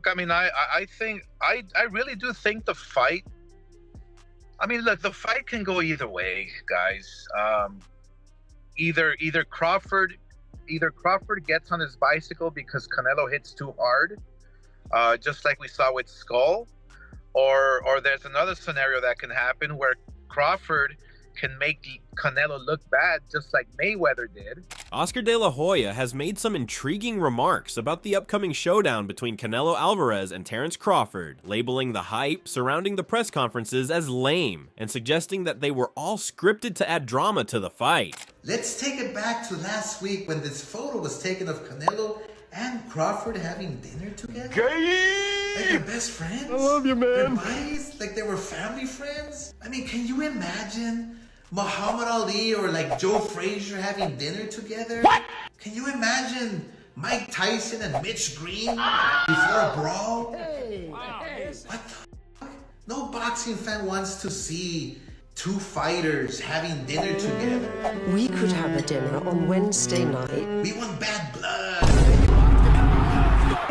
Look, I mean, I think I really do think the fight. I mean, look, the fight can go either way, guys. Either Crawford gets on his bicycle because Canelo hits too hard, just like we saw with Skull, or there's another scenario that can happen where Crawford can make Canelo look bad, just like Mayweather did. Oscar De La Hoya has made some intriguing remarks about the upcoming showdown between Canelo Alvarez and Terence Crawford, labeling the hype surrounding the press conferences as lame, and suggesting that they were all scripted to add drama to the fight. Let's take it back to last week when this photo was taken of Canelo and Crawford having dinner together. Like they're best friends. I love you, man. They're buddies, like they were family friends. I mean, can you imagine Muhammad Ali or like Joe Frazier having dinner together? What? Can you imagine Mike Tyson and Mitch Green before a brawl? Hey, wow. What the fuck? No boxing fan wants to see two fighters having dinner together. We could have a dinner on Wednesday night. We want bad blood.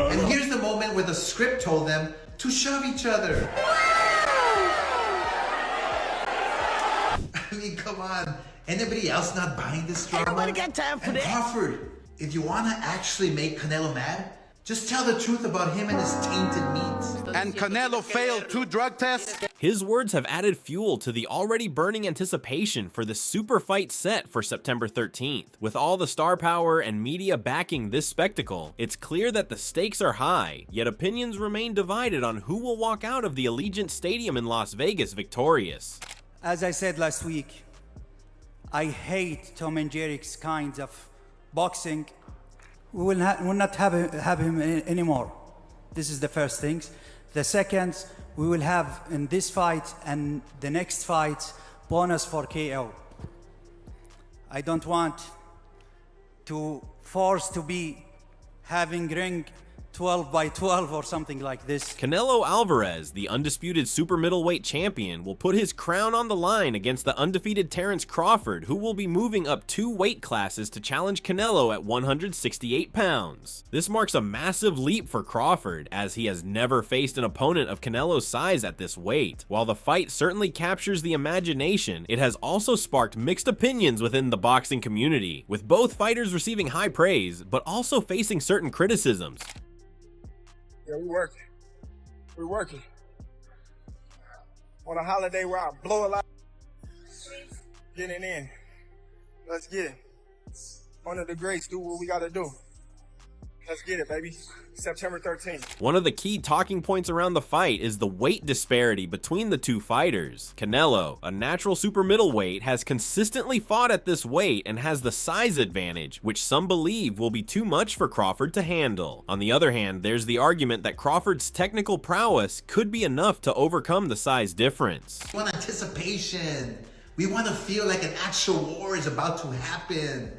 And here's the moment where the script told them to shove each other. I mean, come on. Anybody else not buying this drama? Nobody got time for and that. Crawford, if you want to actually make Canelo mad, just tell the truth about him and his tainted meat. And Canelo failed 2 drug tests? His words have added fuel to the already burning anticipation for the super fight set for September 13th. With all the star power and media backing this spectacle, it's clear that the stakes are high, yet opinions remain divided on who will walk out of the Allegiant Stadium in Las Vegas victorious. As I said last week, I hate Tom and Jerry's kinds of boxing. We will not have him anymore. This is the first thing. The second, we will have in this fight and the next fight bonus for KO. I don't want to force to be having ring 12 by 12 or something like this. Canelo Alvarez, the undisputed super middleweight champion, will put his crown on the line against the undefeated Terence Crawford, who will be moving up 2 weight classes to challenge Canelo at 168 pounds. This marks a massive leap for Crawford, as he has never faced an opponent of Canelo's size at this weight. While the fight certainly captures the imagination, it has also sparked mixed opinions within the boxing community, with both fighters receiving high praise, but also facing certain criticisms. Yeah, we're working. On a holiday where I blow a lot, getting in. Let's get it. Honor the greats, do what we gotta do. Let's get it, baby. September 13th. One of the key talking points around the fight is the weight disparity between the two fighters. Canelo, a natural super middleweight, has consistently fought at this weight and has the size advantage, which some believe will be too much for Crawford to handle. On the other hand, there's the argument that Crawford's technical prowess could be enough to overcome the size difference. We want anticipation. We want to feel like an actual war is about to happen.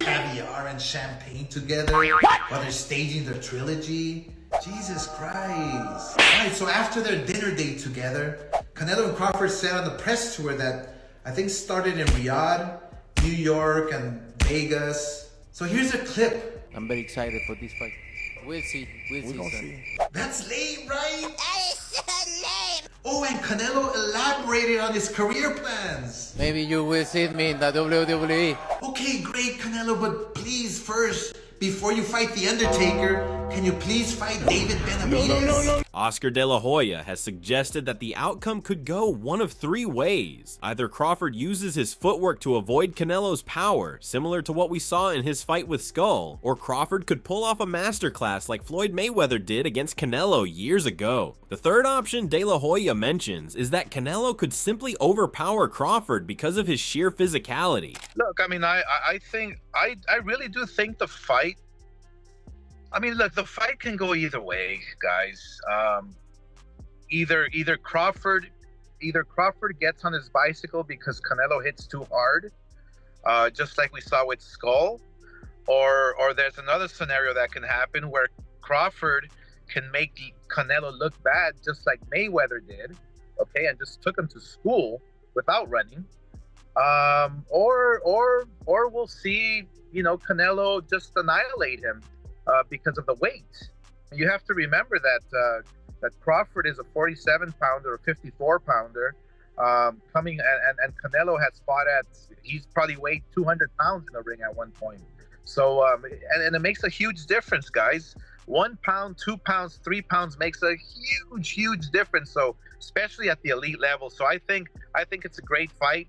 Caviar and champagne together while they're staging their trilogy. Jesus Christ. Alright, so after their dinner date together, Canelo and Crawford said on the press tour that I think started in Riyadh, New York, and Vegas. So here's a clip. I'm very excited for this fight. We'll see. We'll see. That's lame, right? That is so lame. Oh, and Canelo elaborated on his career plans. Maybe you will see me in the WWE. Okay, great, Canelo, but please first, before you fight The Undertaker, can you please fight David Benavidez? No. Oscar De La Hoya has suggested that the outcome could go one of 3 ways. Either Crawford uses his footwork to avoid Canelo's power, similar to what we saw in his fight with Skull, or Crawford could pull off a masterclass like Floyd Mayweather did against Canelo years ago. The third option De La Hoya mentions is that Canelo could simply overpower Crawford because of his sheer physicality. Look, I mean, I think I really do think the fight. I mean, look, the fight can go either way, guys. Either Crawford gets on his bicycle because Canelo hits too hard, just like we saw with Skull, or there's another scenario that can happen where Crawford can make Canelo look bad, just like Mayweather did, okay, and just took him to school without running. Or we'll see, Canelo just annihilate him because of the weight. You have to remember that that Crawford is a 47-pounder or 54-pounder. Coming and Canelo has fought at, he's probably weighed 200 pounds in the ring at one point. So and it makes a huge difference, guys. 1 pound, 2 pounds, 3 pounds makes a huge difference. So especially at the elite level. So I think it's a great fight.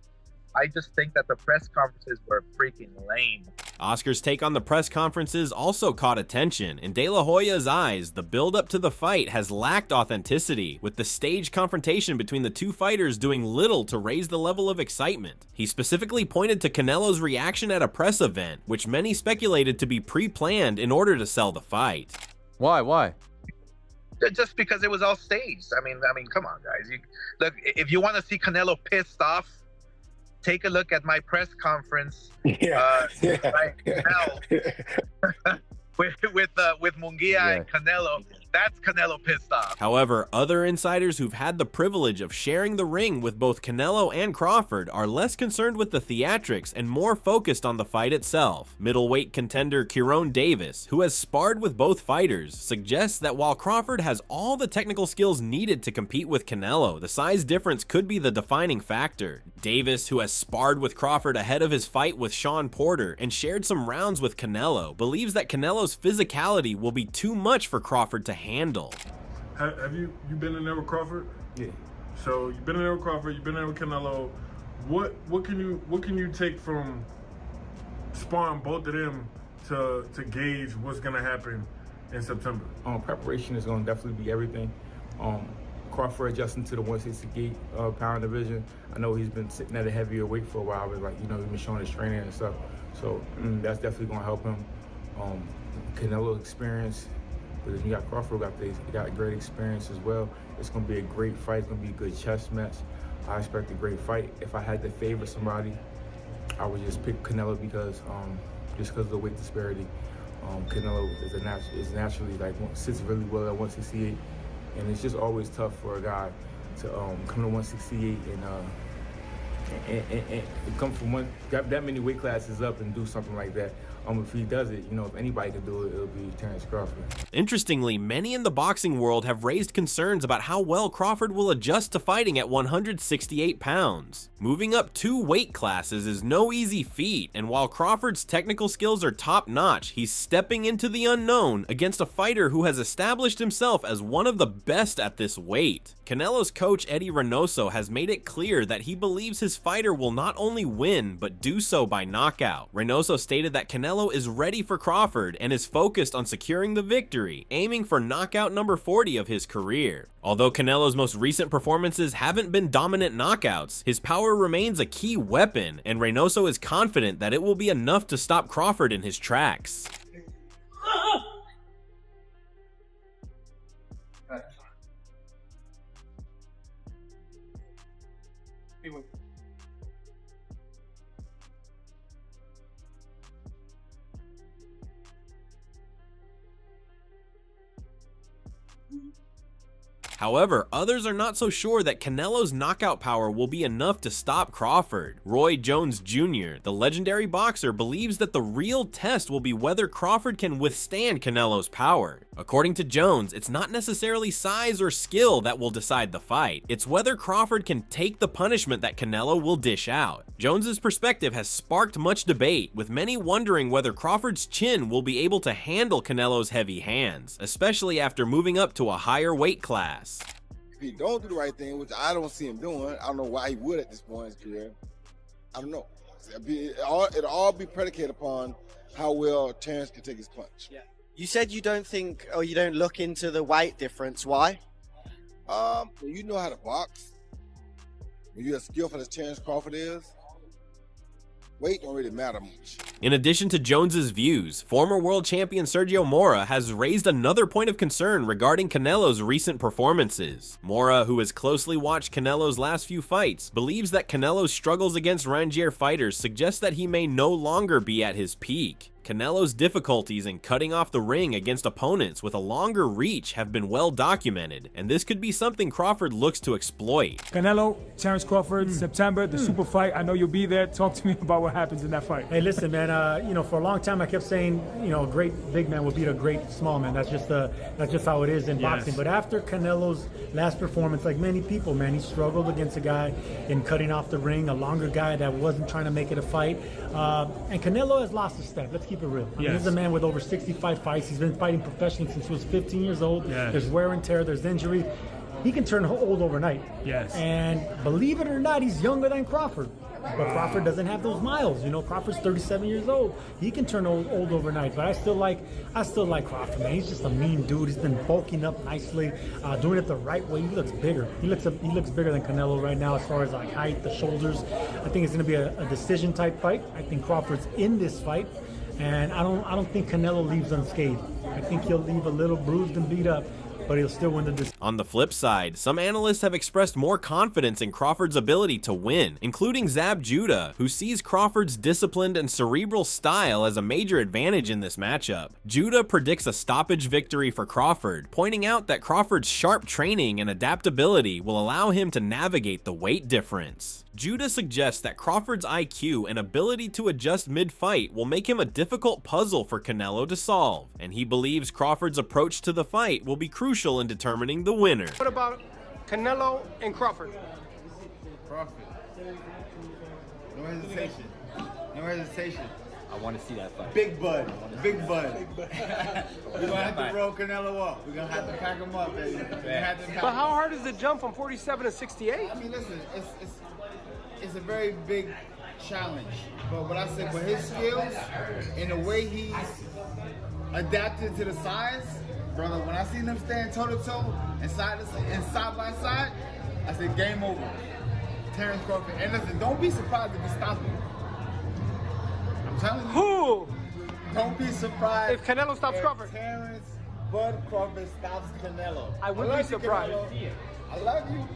I just think that the press conferences were freaking lame. Oscar's take on the press conferences also caught attention. In De La Hoya's eyes, the build-up to the fight has lacked authenticity, with the staged confrontation between the two fighters doing little to raise the level of excitement. He specifically pointed to Canelo's reaction at a press event, which many speculated to be pre-planned in order to sell the fight. Why? Just because it was all staged. I mean, come on, guys. Look, if you want to see Canelo pissed off, take a look at my press conference. With Munguia and Canelo. That's Canelo pissed off. However, other insiders who've had the privilege of sharing the ring with both Canelo and Crawford are less concerned with the theatrics and more focused on the fight itself. Middleweight contender Kieron Davis, who has sparred with both fighters, suggests that while Crawford has all the technical skills needed to compete with Canelo, the size difference could be the defining factor. Davis, who has sparred with Crawford ahead of his fight with Sean Porter and shared some rounds with Canelo, believes that Canelo's physicality will be too much for Crawford to handle. Have you been in there with Crawford? Yeah. So you've been in there with Crawford, you've been there with Canelo. What can you take from sparring both of them to gauge what's gonna happen in September? Preparation is gonna definitely be everything. Crawford adjusting to the 168 pound division. I know he's been sitting at a heavier weight for a while, but he's been showing his training and stuff. So that's definitely gonna help him. Canelo experience. But you got Crawford, got great experience as well. It's gonna be a great fight. It's gonna be a good chess match. I expect a great fight. If I had to favor somebody, I would just pick Canelo because just because of the weight disparity. Canelo is naturally sits really well at 168, and it's just always tough for a guy to come to 168 and come from that many weight classes up and do something like that. If he does it, if anybody can do it, it'll be Terrence Crawford. Interestingly, many in the boxing world have raised concerns about how well Crawford will adjust to fighting at 168 pounds. Moving up 2 weight classes is no easy feat, and while Crawford's technical skills are top-notch, he's stepping into the unknown against a fighter who has established himself as one of the best at this weight. Canelo's coach Eddie Reynoso has made it clear that he believes his fighter will not only win, but do so by knockout. Reynoso stated that Canelo is ready for Crawford and is focused on securing the victory, aiming for knockout number 40 of his career. Although Canelo's most recent performances haven't been dominant knockouts, his power remains a key weapon, and Reynoso is confident that it will be enough to stop Crawford in his tracks. However, others are not so sure that Canelo's knockout power will be enough to stop Crawford. Roy Jones Jr., the legendary boxer, believes that the real test will be whether Crawford can withstand Canelo's power. According to Jones, it's not necessarily size or skill that will decide the fight. It's whether Crawford can take the punishment that Canelo will dish out. Jones's perspective has sparked much debate, with many wondering whether Crawford's chin will be able to handle Canelo's heavy hands, especially after moving up to a higher weight class. If he don't do the right thing, which I don't see him doing, I don't know why he would at this point in his career. I don't know. It'll all be predicated upon how well Terrence can take his punch. Yeah. You said you don't think, or you don't look into the weight difference. Why? When you know how to box, when you're as skillful as Terrence Crawford is, weight don't really matter much. In addition to Jones's views, former world champion Sergio Mora has raised another point of concern regarding Canelo's recent performances. Mora, who has closely watched Canelo's last few fights, believes that Canelo's struggles against Rangier fighters suggest that he may no longer be at his peak. Canelo's difficulties in cutting off the ring against opponents with a longer reach have been well documented, and this could be something Crawford looks to exploit. Canelo, Terence Crawford, September, the super fight. I know you'll be there. Talk to me about what happens in that fight. Hey, listen, man. For a long time I kept saying, a great big man will beat a great small man. That's just how it is in boxing. But after Canelo's last performance, like many people, man, he struggled against a guy in cutting off the ring, a longer guy that wasn't trying to make it a fight. And Canelo has lost a step. Let's keep it real. I mean, he's a man with over 65 fights. He's been fighting professionally since he was 15 years old. Yes. There's wear and tear. There's injury. He can turn old overnight. Yes. And believe it or not, he's younger than Crawford. But Crawford doesn't have those miles. Crawford's 37 years old. He can turn old overnight. But I still like Crawford, man. He's just a mean dude. He's been bulking up nicely, doing it the right way. He looks bigger. He looks bigger than Canelo right now as far as like height, the shoulders. I think it's going to be a decision type fight. I think Crawford's in this fight, and I don't think Canelo leaves unscathed. I think he'll leave a little bruised and beat up, but he'll still win the decision. On the flip side, some analysts have expressed more confidence in Crawford's ability to win, including Zab Judah, who sees Crawford's disciplined and cerebral style as a major advantage in this matchup. Judah predicts a stoppage victory for Crawford, pointing out that Crawford's sharp training and adaptability will allow him to navigate the weight difference. Judah suggests that Crawford's IQ and ability to adjust mid-fight will make him a difficult puzzle for Canelo to solve, and he believes Crawford's approach to the fight will be crucial in determining the winner. What about Canelo and Crawford? Crawford. No hesitation. No hesitation. I want to see that fight. Big Bud. Big Bud. We're going to have to roll Canelo up. We're going to have to pack him up, baby. But how hard is the jump from 47 to 68? I mean, listen, it's a very big challenge. But what I said, with his skills and the way he's adapted to the size, brother, when I seen them stand toe-to-toe and side by side, I said, game over. Terence Crawford. And listen, don't be surprised if he stops him. I'm telling you. Who? Don't be surprised if Canelo stops Crawford. Terence Bud Crawford stops Canelo. I wouldn't be surprised. I love you.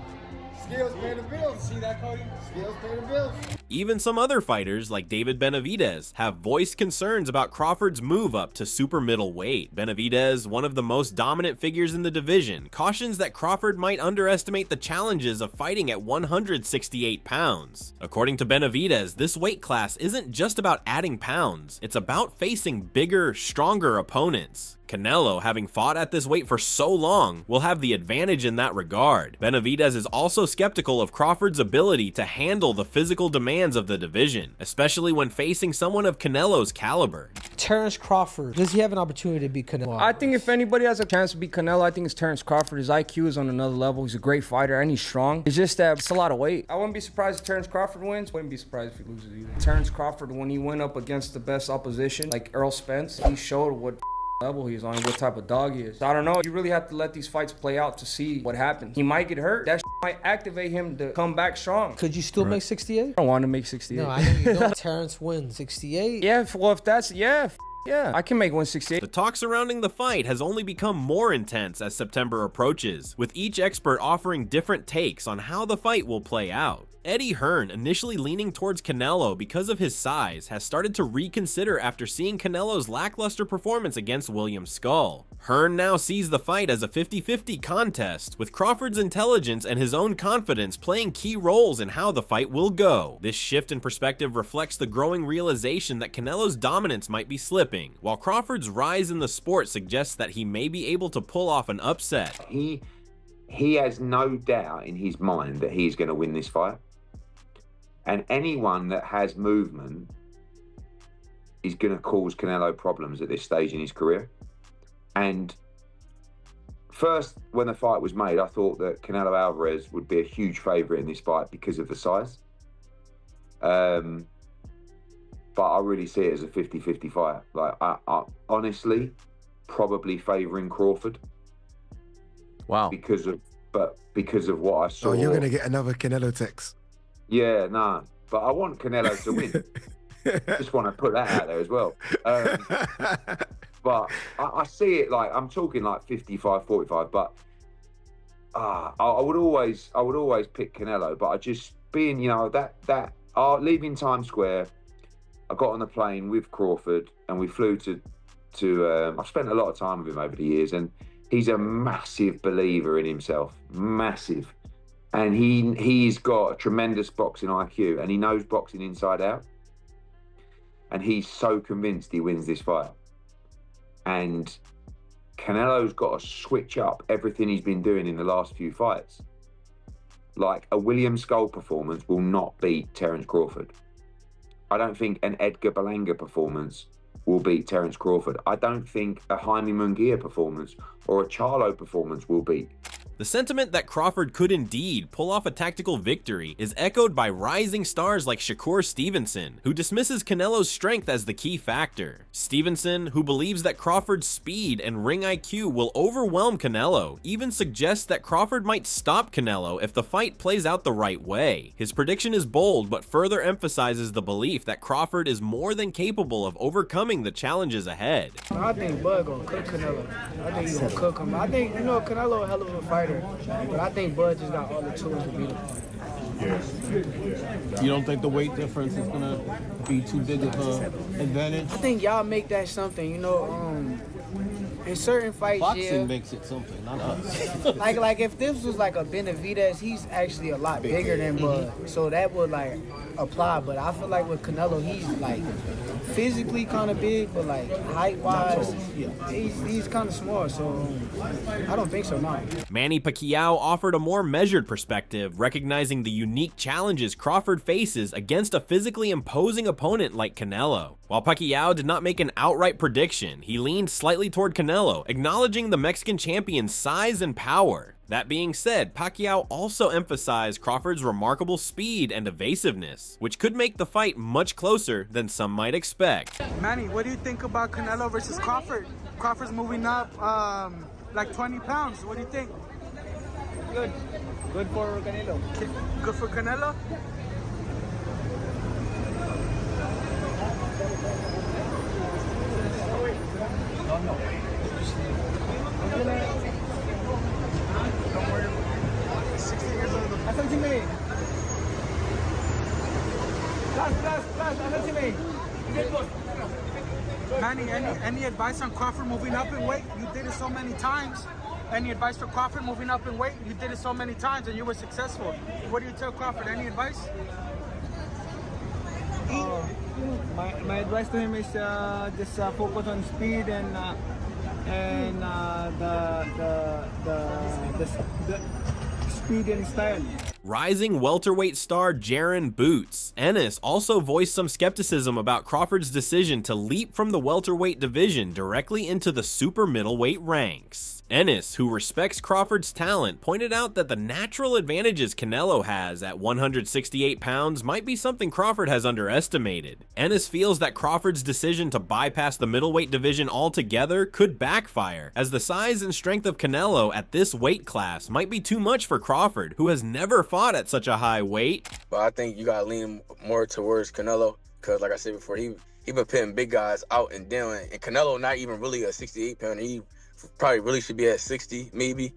Skills pay the bills. See that, Cody? Skills pay the bills. Even some other fighters, like David Benavidez, have voiced concerns about Crawford's move up to super middleweight. Benavidez, one of the most dominant figures in the division, cautions that Crawford might underestimate the challenges of fighting at 168 pounds. According to Benavidez, this weight class isn't just about adding pounds, it's about facing bigger, stronger opponents. Canelo, having fought at this weight for so long, will have the advantage in that regard. Benavidez is also skeptical of Crawford's ability to handle the physical demands of the division, especially when facing someone of Canelo's caliber. Terence Crawford, does he have an opportunity to beat Canelo? I think if anybody has a chance to beat Canelo, I think it's Terence Crawford. His IQ is on another level. He's a great fighter and he's strong. It's just that it's a lot of weight. I wouldn't be surprised if Terence Crawford wins. Wouldn't be surprised if he loses either. Terence Crawford, when he went up against the best opposition, like Errol Spence, he showed what level he's on, what type of dog he is. I don't know. You really have to let these fights play out to see what happens. He might get hurt. That might activate him to come back strong. Could you still make 68? I don't want to make 68. No, I know you don't. Terence wins 68. Yeah, well, if that's, yeah, I can make 168. The talk surrounding the fight has only become more intense as September approaches, with each expert offering different takes on how the fight will play out. Eddie Hearn, initially leaning towards Canelo because of his size, has started to reconsider after seeing Canelo's lackluster performance against William Skull. Hearn now sees the fight as a 50-50 contest, with Crawford's intelligence and his own confidence playing key roles in how the fight will go. This shift in perspective reflects the growing realization that Canelo's dominance might be slipping, while Crawford's rise in the sport suggests that he may be able to pull off an upset. He has no doubt in his mind that he's going to win this fight. And anyone that has movement is going to cause Canelo problems at this stage in his career. And first, when the fight was made, I thought that Canelo Alvarez would be a huge favourite in this fight because of the size. But I really see it as a 50-50 fight. Like, I honestly probably favouring Crawford. Wow. Because of what I saw. Oh, you're going to get another Canelo text. Yeah, nah, but I want Canelo to win. Just want to put that out there as well. But I see it like, I'm talking like 55-45, but I would always pick Canelo, but I just being, that leaving Times Square, I got on the plane with Crawford and we flew to I've spent a lot of time with him over the years, and he's a massive believer in himself, massive. And he's got a tremendous boxing IQ, and he knows boxing inside out. And he's so convinced he wins this fight. And Canelo's got to switch up everything he's been doing in the last few fights. Like, a William Skull performance will not beat Terence Crawford. I don't think an Edgar Berlanga performance will beat Terence Crawford. I don't think a Jaime Munguia performance or a Charlo performance will beat. The sentiment that Crawford could indeed pull off a tactical victory is echoed by rising stars like Shakur Stevenson, who dismisses Canelo's strength as the key factor. Stevenson, who believes that Crawford's speed and ring IQ will overwhelm Canelo, even suggests that Crawford might stop Canelo if the fight plays out the right way. His prediction is bold, but further emphasizes the belief that Crawford is more than capable of overcoming the challenges ahead. I think Bud gonna cook Canelo. I think he's gonna cook him. I think, Canelo a hell of a fighter. But I think Bud just got all the tools to beat him. You don't think the weight difference is gonna be too big of an advantage? I think y'all make that something, in certain fights, Boxing makes it something, not us. like if this was like a Benavidez, he's actually a lot bigger than Bud, so that would like apply. But I feel like with Canelo, he's like physically kind of big, but like height-wise, he's kind of small. So I don't think so, no. Manny Pacquiao offered a more measured perspective, recognizing the unique challenges Crawford faces against a physically imposing opponent like Canelo. While Pacquiao did not make an outright prediction, he leaned slightly toward Canelo, acknowledging the Mexican champion's size and power. That being said, Pacquiao also emphasized Crawford's remarkable speed and evasiveness, which could make the fight much closer than some might expect. Manny, what do you think about Canelo versus Crawford? Crawford's moving up like 20 pounds. What do you think? Good. Good for Canelo. Good for Canelo? No. Don't worry. 60 years old. Listen to me. Listen to me. Manny, any advice on Crawford moving up in weight? You did it so many times. Any advice for Crawford moving up in weight? You did it so many times and you were successful. What do you tell Crawford? Any advice? My advice to him is just focus on speed and the speed and style. Rising welterweight star Jaron Boots. Ennis also voiced some skepticism about Crawford's decision to leap from the welterweight division directly into the super middleweight ranks. Ennis, who respects Crawford's talent, pointed out that the natural advantages Canelo has at 168 pounds might be something Crawford has underestimated. Ennis feels that Crawford's decision to bypass the middleweight division altogether could backfire, as the size and strength of Canelo at this weight class might be too much for Crawford, who has never fought at such a high weight. But I think you gotta lean more towards Canelo, because like I said before, he been pitting big guys out and down, and Canelo not even really a 68 pounder. He probably really should be at 60 maybe,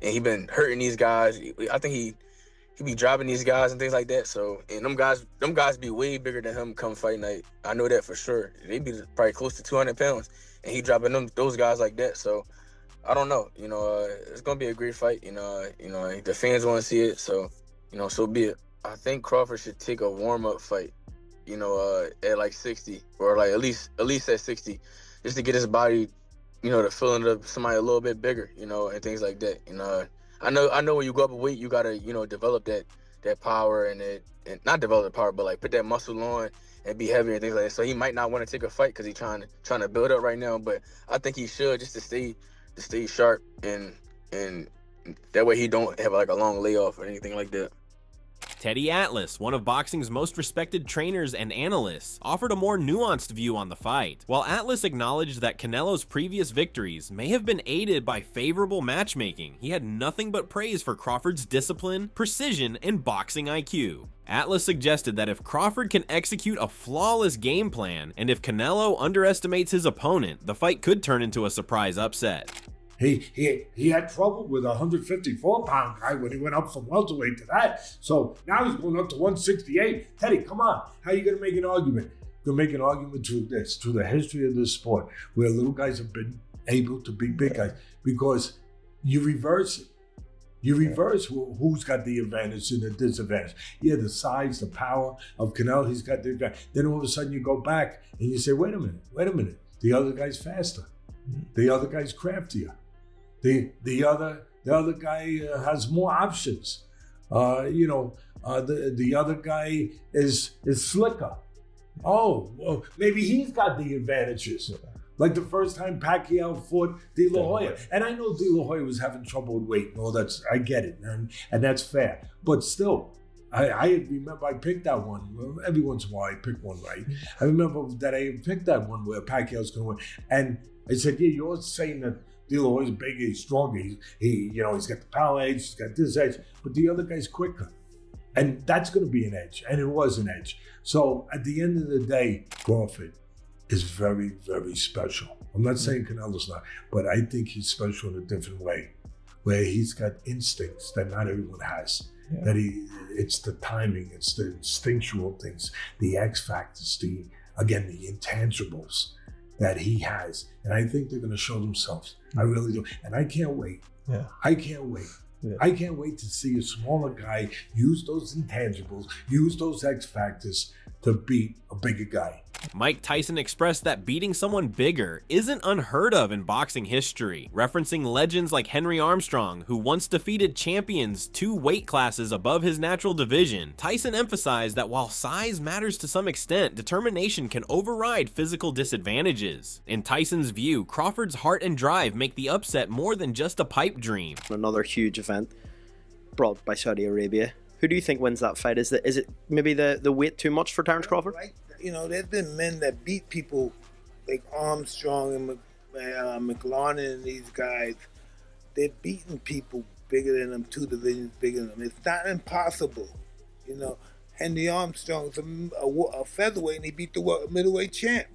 and he been hurting these guys. I think he be dropping these guys and things like that. So, and them guys be way bigger than him come fight night. I know that for sure. They be probably close to 200 pounds, and he dropping those guys like that. So I don't know. It's gonna be a great fight. The fans want to see it. So so be it. I think Crawford should take a warm-up fight. At like 60, or like at least at 60, just to get his body, the feeling of somebody a little bit bigger, and things like that. I know when you go up a weight, you gotta, develop that power and not develop the power, but like put that muscle on and be heavier and things like that. So he might not want to take a fight because he's trying to build up right now. But I think he should, just to stay sharp, and that way he don't have like a long layoff or anything like that. Teddy Atlas, one of boxing's most respected trainers and analysts, offered a more nuanced view on the fight. While Atlas acknowledged that Canelo's previous victories may have been aided by favorable matchmaking, he had nothing but praise for Crawford's discipline, precision, and boxing IQ. Atlas suggested that if Crawford can execute a flawless game plan, and if Canelo underestimates his opponent, the fight could turn into a surprise upset. He had trouble with a 154-pound guy when he went up from welterweight to that. So now he's going up to 168. Teddy, come on. How are you going to make an argument? can make an argument to this, to the history of this sport, where little guys have been able to beat big guys, because you reverse it. You reverse who's got the advantage and the disadvantage. Yeah, the size, the power of Canelo, he's got the advantage. Then all of a sudden you go back and you say, wait a minute. The other guy's faster. The other guy's craftier. The other guy has more options. The other guy is slicker. Oh, well, maybe he's got the advantages. Like the first time Pacquiao fought De La Hoya. And I know De La Hoya was having trouble with weight and all that. I get it, and that's fair. But still, I remember I picked that one. Well, every once in a while I pick one right. I remember that I picked that one where Pacquiao's going to win. And I said, yeah, you're saying that De La Hoya's bigger, he's stronger. He's got the power edge, he's got this edge. But the other guy's quicker. And that's going to be an edge. And it was an edge. So at the end of the day, Crawford is very, very special. I'm not saying Canelo's not, but I think he's special in a different way, where he's got instincts that not everyone has. Yeah. That it's the timing, it's the instinctual things, the X factors, the intangibles that he has. And I think they're going to show themselves. I really do. And I can't wait. Yeah. I can't wait. Yeah. I can't wait to see a smaller guy use those intangibles, use those X factors to beat a bigger guy. Mike Tyson expressed that beating someone bigger isn't unheard of in boxing history, referencing legends like Henry Armstrong, who once defeated champions 2 weight classes above his natural division. Tyson emphasized that while size matters to some extent, determination can override physical disadvantages. In Tyson's view, Crawford's heart and drive make the upset more than just a pipe dream. Another huge event brought by Saudi Arabia. Who do you think wins that fight? Is it maybe the weight too much for Terence Crawford? There's been men that beat people like Armstrong and McLaren and these guys. They're beating people bigger than them, 2 divisions bigger than them. It's not impossible. Henry Armstrong's a featherweight and he beat the middleweight champ.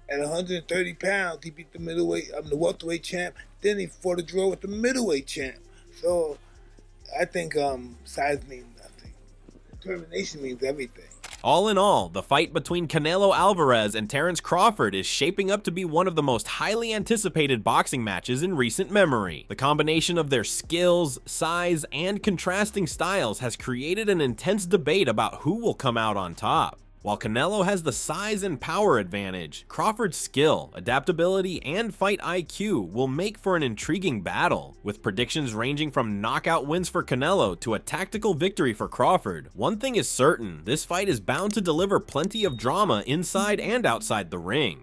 At 130 pounds, he beat the welterweight champ. Then he fought a draw with the middleweight champ. So I think size means nothing. Determination means everything. All in all, the fight between Canelo Alvarez and Terence Crawford is shaping up to be one of the most highly anticipated boxing matches in recent memory. The combination of their skills, size, and contrasting styles has created an intense debate about who will come out on top. While Canelo has the size and power advantage, Crawford's skill, adaptability, and fight IQ will make for an intriguing battle, with predictions ranging from knockout wins for Canelo to a tactical victory for Crawford. One thing is certain, this fight is bound to deliver plenty of drama inside and outside the ring.